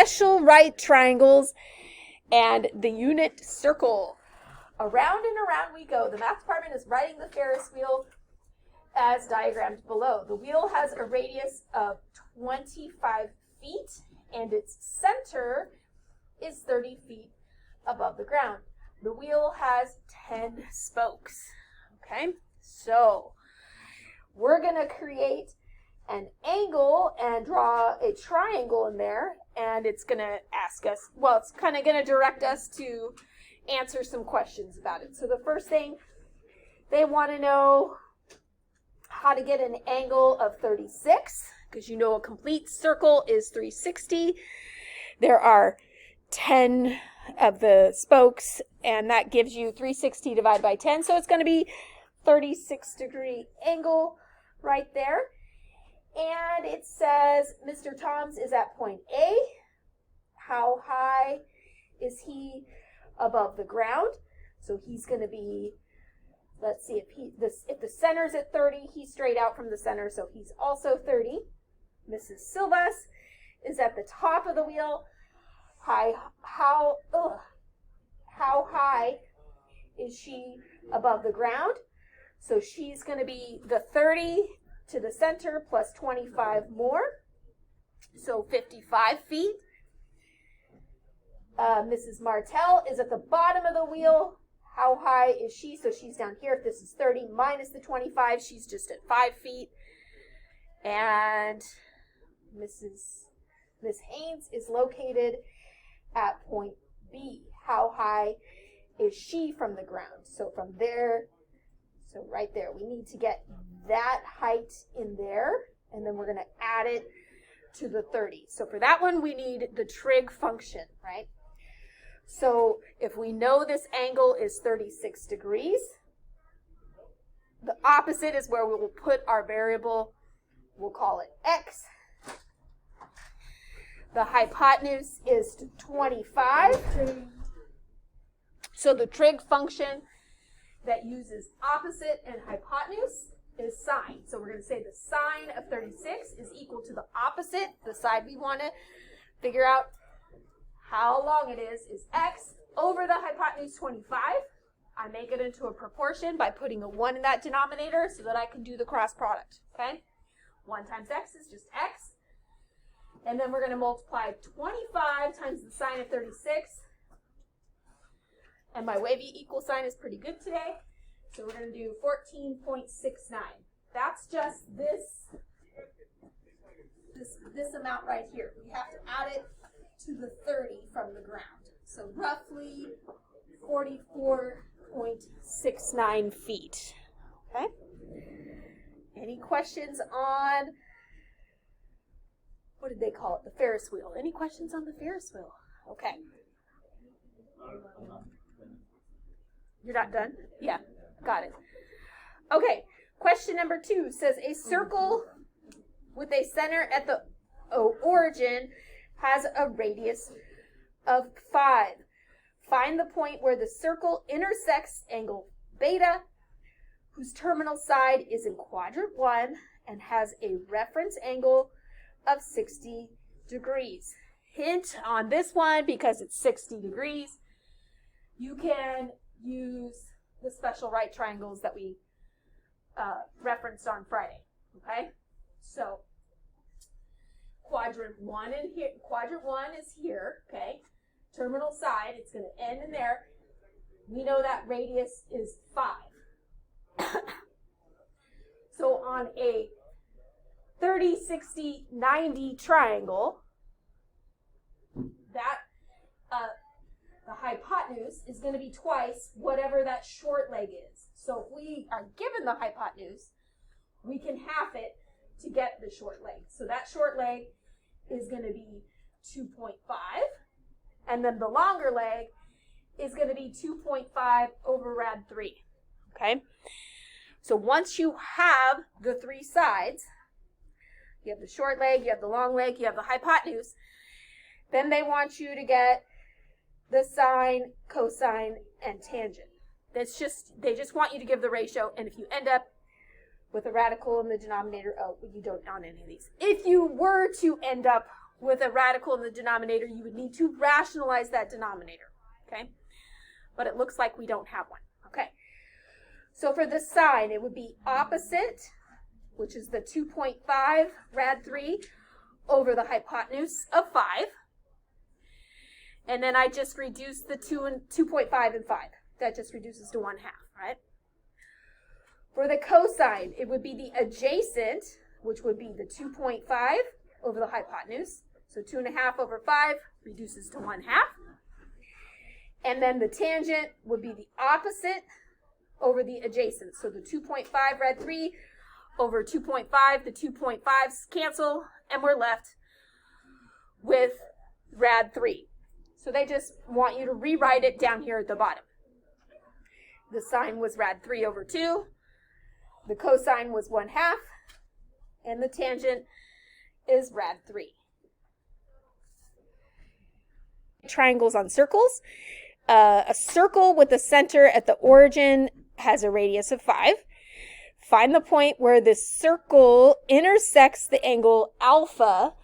special right triangles and the unit circle. Around and around we go. The math department is writing the Ferris wheel as diagrammed below. The wheel has a radius of 25 feet and its center is 30 feet above the ground. The wheel has 10 spokes. Okay, so we're going to create an angle and draw a triangle in there, and it's going to ask us, well, it's kind of going to direct us to answer some questions about it. So the first thing, they want to know how to get an angle of 36, because you know a complete circle is 360. There are 10 of the spokes, and that gives you 360 divided by 10, so it's going to be 36-degree angle right there. And it says Mr. Tom's is at point A. How high is he above the ground? So he's going to be, let's see, if the center's at 30, he's straight out from the center, so he's also 30. Mrs. Silvas is at the top of the wheel. How high is she above the ground? So she's going to be the 30 to the center plus 25 more, so 55 feet. Mrs. Martell is at the bottom of the wheel. How high is she? So she's down here. If this is 30 minus the 25, she's just at 5 feet. And Miss Haynes is located at point B. How high is she from the ground? So from there, so right there, we need to get that height in there, and then we're going to add it to the 30. So for that one, we need the trig function, right? So if we know this angle is 36 degrees, the opposite is where we will put our variable. We'll call it x. The hypotenuse is 25. So the trig function that uses opposite and hypotenuse is sine. So we're going to say the sine of 36 is equal to the opposite, the side we want to figure out how long it is x over the hypotenuse 25. I make it into a proportion by putting a 1 in that denominator so that I can do the cross product, okay? 1 times x is just x. And then we're going to multiply 25 times the sine of 36. And my wavy equal sign is pretty good today. So we're going to do 14.69. That's just this amount right here. We have to add it to the 30 from the ground. So roughly 44.69 feet. Okay? Any questions on, what did they call it? The Ferris wheel. Any questions on the Ferris wheel? Okay. You're not done? Yeah, got it. Okay, question number 2 says a circle with a center at the origin has a radius of 5. Find the point where the circle intersects angle beta, whose terminal side is in quadrant 1 and has a reference angle of 60 degrees. Hint on this one, because it's 60 degrees, you can use the special right triangles that we referenced on Friday. Okay, so quadrant 1 in here. Quadrant 1 is here. Okay, terminal side. It's going to end in there. We know that radius is 5. So on a 30, 60, 90 triangle, that the hypotenuse is going to be twice whatever that short leg is. So if we are given the hypotenuse, we can half it to get the short leg. So that short leg is going to be 2.5, and then the longer leg is going to be 2.5 over rad 3. Okay? So once you have the 3 sides, you have the short leg, you have the long leg, you have the hypotenuse, then they want you to get the sine, cosine, and tangent. They just want you to give the ratio, and if you end up with a radical in the denominator, oh, you don't on any of these. If you were to end up with a radical in the denominator, you would need to rationalize that denominator, okay? But it looks like we don't have one, okay? So for the sine, it would be opposite, which is the 2.5 rad 3 over the hypotenuse of 5. And then I just reduced the 2.5 and 5. That just reduces to 1/2, right? For the cosine, it would be the adjacent, which would be the 2.5 over the hypotenuse. So 2.5 over 5 reduces to 1/2. And then the tangent would be the opposite over the adjacent. So the 2.5 rad 3 over 2.5, the 2.5s cancel, and we're left with rad 3. So they just want you to rewrite it down here at the bottom. The sine was rad 3 over 2. The cosine was 1/2. And the tangent is rad 3. Triangles on circles. A circle with a center at the origin has a radius of 5. Find the point where the circle intersects the angle alpha,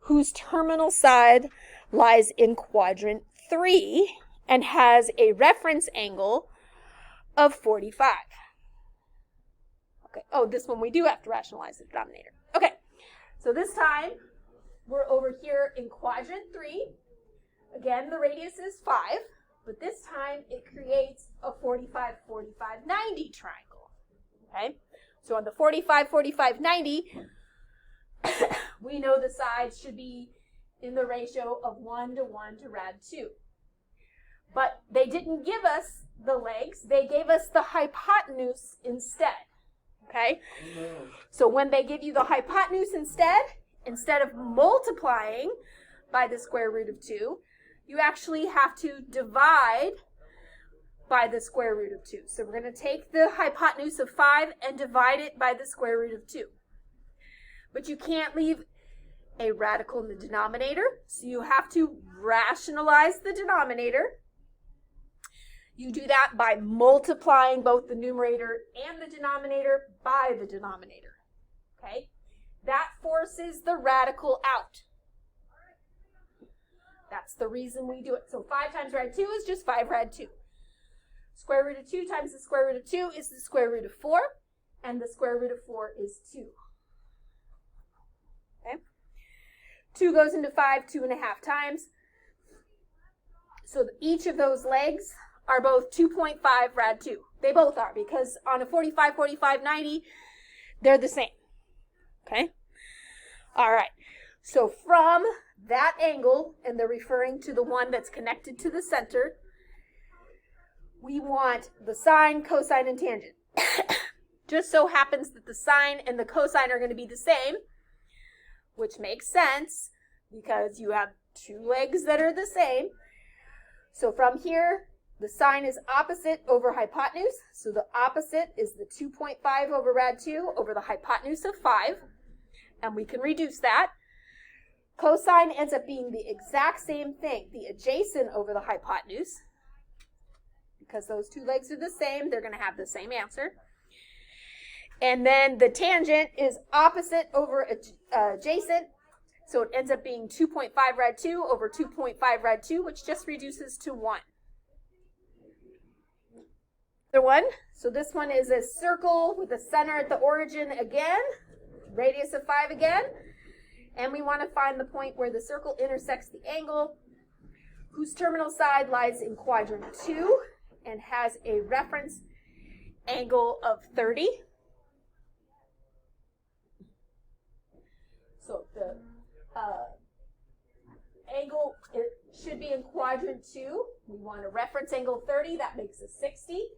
whose terminal side lies in quadrant 3 and has a reference angle of 45. Okay. Oh, this one we do have to rationalize the denominator. Okay. So this time we're over here in quadrant 3. Again, the radius is 5, but this time it creates a 45, 45, 90 triangle. Okay? So on the 45, 45, 90, we know the sides should be in the ratio of 1 to 1 to rad 2. But they didn't give us the legs, they gave us the hypotenuse instead. Okay? So when they give you the hypotenuse instead of multiplying by the square root of 2, you actually have to divide by the square root of 2. So we're going to take the hypotenuse of 5 and divide it by the square root of 2. But you can't leave a radical in the denominator, so you have to rationalize the denominator. You do that by multiplying both the numerator and the denominator by the denominator. Okay? That forces the radical out. That's the reason we do it. So 5 times rad 2 is just 5 rad 2. Square root of 2 times the square root of 2 is the square root of 4, and the square root of 4 is 2. Okay? 2 goes into 5 2.5 times. So each of those legs are both 2.5 rad 2. They both are, because on a 45, 45, 90, they're the same. Okay? All right. So from that angle, and they're referring to the one that's connected to the center, we want the sine, cosine, and tangent. Just so happens that the sine and the cosine are going to be the same, which makes sense because you have two legs that are the same. So from here, the sine is opposite over hypotenuse. So the opposite is the 2.5 over rad 2 over the hypotenuse of 5. And we can reduce that. Cosine ends up being the exact same thing, the adjacent over the hypotenuse. Because those two legs are the same, they're going to have the same answer. And then the tangent is opposite over adjacent. So it ends up being 2.5 rad 2 over 2.5 rad 2, which just reduces to 1. Another one. So this one is a circle with a center at the origin again. Radius of 5 again. And we want to find the point where the circle intersects the angle, whose terminal side lies in quadrant 2 and has a reference angle of 30. So the angle, it should be in quadrant 2. We want a reference angle 30. That makes a 60.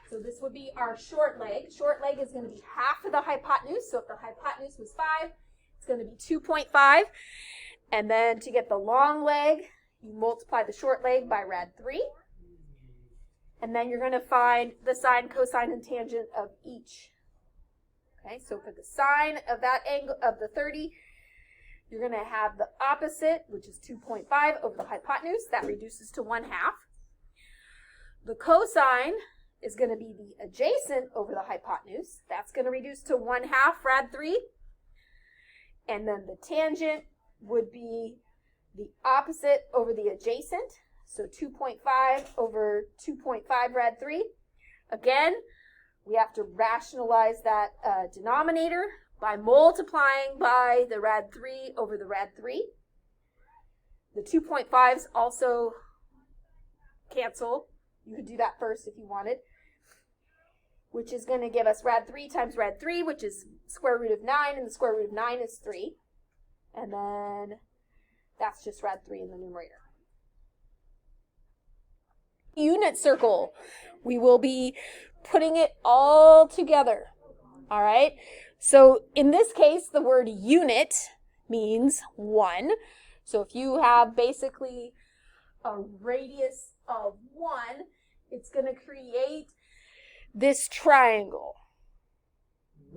So this would be our short leg. Short leg is going to be half of the hypotenuse. So if the hypotenuse was 5, it's going to be 2.5. And then to get the long leg, you multiply the short leg by rad 3. And then you're going to find the sine, cosine, and tangent of each. Okay, so for the sine of that angle of the 30, you're going to have the opposite, which is 2.5 over the hypotenuse. That reduces to 1/2. The cosine is going to be the adjacent over the hypotenuse. That's going to reduce to 1/2 rad 3. And then the tangent would be the opposite over the adjacent. So 2.5 over 2.5 rad 3. Again, we have to rationalize that denominator by multiplying by the rad 3 over the rad 3. The 2.5s also cancel. You could do that first if you wanted, which is going to give us rad 3 times rad 3, which is square root of 9, and the square root of 9 is 3. And then that's just rad 3 in the numerator. Unit circle. We will be putting it all together. All right? So in this case, the word unit means 1. So if you have basically a radius of 1, it's going to create this triangle.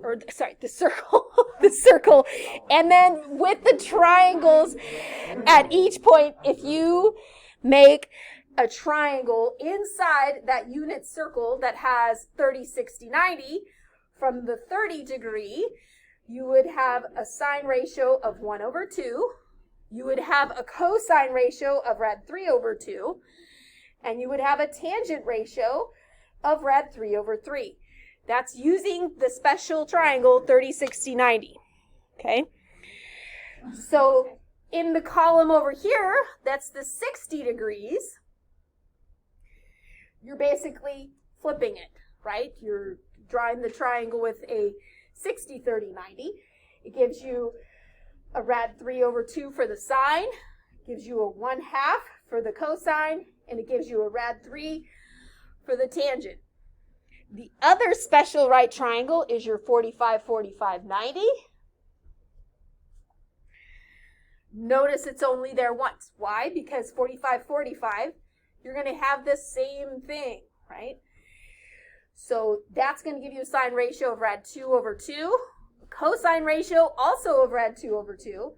Or, sorry, the circle. The circle. And then with the triangles at each point, if you make a triangle inside that unit circle that has 30, 60, 90, from the 30 degree, you would have a sine ratio of 1 over 2. You would have a cosine ratio of rad 3 over 2. And you would have a tangent ratio of rad 3 over 3. That's using the special triangle 30, 60, 90. Okay? So in the column over here, that's the 60 degrees. You're basically flipping it, right? You're drawing the triangle with a 60, 30, 90. It gives you a rad 3 over 2 for the sine, gives you a 1/2 for the cosine, and it gives you a rad 3 for the tangent. The other special right triangle is your 45, 45, 90. Notice it's only there once. Why? Because 45, 45, you're going to have the same thing, right? So that's going to give you a sine ratio of rad 2 over 2, a cosine ratio also of rad 2 over 2,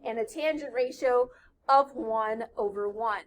and a tangent ratio of 1 over 1.